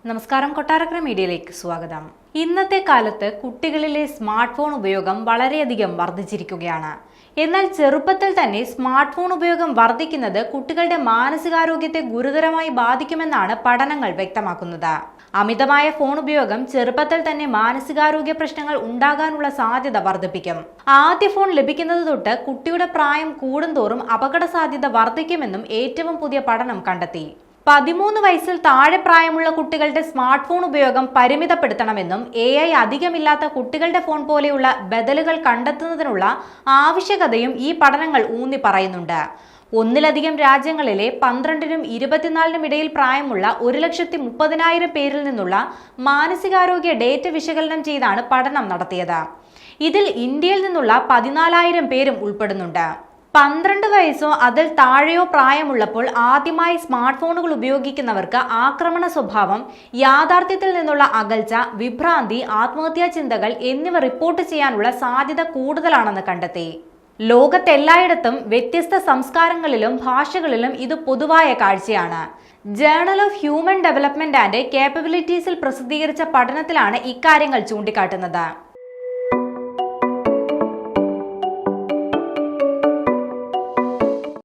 നമസ്കാരം, കൊട്ടാരക്കര മീഡിയയിലേക്ക് സ്വാഗതം. ഇന്നത്തെ കാലത്ത് കുട്ടികളിലെ സ്മാർട്ട് ഫോൺ ഉപയോഗം വളരെയധികം വർദ്ധിച്ചിരിക്കുകയാണ്. എന്നാൽ ചെറുപ്പത്തിൽ തന്നെ സ്മാർട്ട് ഫോൺ ഉപയോഗം വർദ്ധിക്കുന്നത് കുട്ടികളുടെ മാനസികാരോഗ്യത്തെ ഗുരുതരമായി ബാധിക്കുമെന്നാണ് പഠനങ്ങൾ വ്യക്തമാക്കുന്നത്. അമിതമായ ഫോൺ ഉപയോഗം ചെറുപ്പത്തിൽ തന്നെ മാനസികാരോഗ്യ പ്രശ്നങ്ങൾ ഉണ്ടാകാനുള്ള സാധ്യത വർദ്ധിപ്പിക്കും. ആദ്യ ഫോൺ ലഭിക്കുന്നത് തൊട്ട് കുട്ടിയുടെ പ്രായം കൂടുന്തോറും അപകട സാധ്യത വർദ്ധിക്കുമെന്നും ഏറ്റവും പുതിയ പഠനം കണ്ടെത്തി. 13 വയസ്സിൽ താഴെ പ്രായമുള്ള കുട്ടികളുടെ സ്മാർട്ട് ഫോൺ ഉപയോഗം പരിമിതപ്പെടുത്തണമെന്നും AI അധികമില്ലാത്ത കുട്ടികളുടെ ഫോൺ പോലെയുള്ള ബദലുകൾ കണ്ടെത്തുന്നതിനുള്ള ആവശ്യകതയും ഈ പഠനങ്ങൾ ഊന്നി പറയുന്നുണ്ട്. ഒന്നിലധികം രാജ്യങ്ങളിലെ 12നും 24നും ഇടയിൽ പ്രായമുള്ള 1,30,000 പേരിൽ നിന്നുള്ള മാനസികാരോഗ്യ ഡേറ്റ വിശകലനം ചെയ്താണ് പഠനം നടത്തിയത്. ഇതിൽ ഇന്ത്യയിൽ നിന്നുള്ള 14,000 പേരും ഉൾപ്പെടുന്നുണ്ട്. 12 വയസ്സോ അതിൽ താഴെയോ പ്രായമുള്ളപ്പോൾ ആദ്യമായി സ്മാർട്ട് ഫോണുകൾ ഉപയോഗിക്കുന്നവർക്ക് ആക്രമണ സ്വഭാവം, യാഥാർത്ഥ്യത്തിൽ നിന്നുള്ള അകൽച്ച, വിഭ്രാന്തി, ആത്മഹത്യാ ചിന്തകൾ എന്നിവ റിപ്പോർട്ട് ചെയ്യാനുള്ള സാധ്യത കൂടുതലാണെന്ന് കണ്ടെത്തി. ലോകത്തെല്ലായിടത്തും വ്യത്യസ്ത സംസ്കാരങ്ങളിലും ഭാഷകളിലും ഇത് പൊതുവായ കാഴ്ചയാണ്. Journal of human development and കേപ്പബിലിറ്റീസിൽ പ്രസിദ്ധീകരിച്ച പഠനത്തിലാണ് ഇക്കാര്യങ്ങൾ ചൂണ്ടിക്കാട്ടുന്നത്.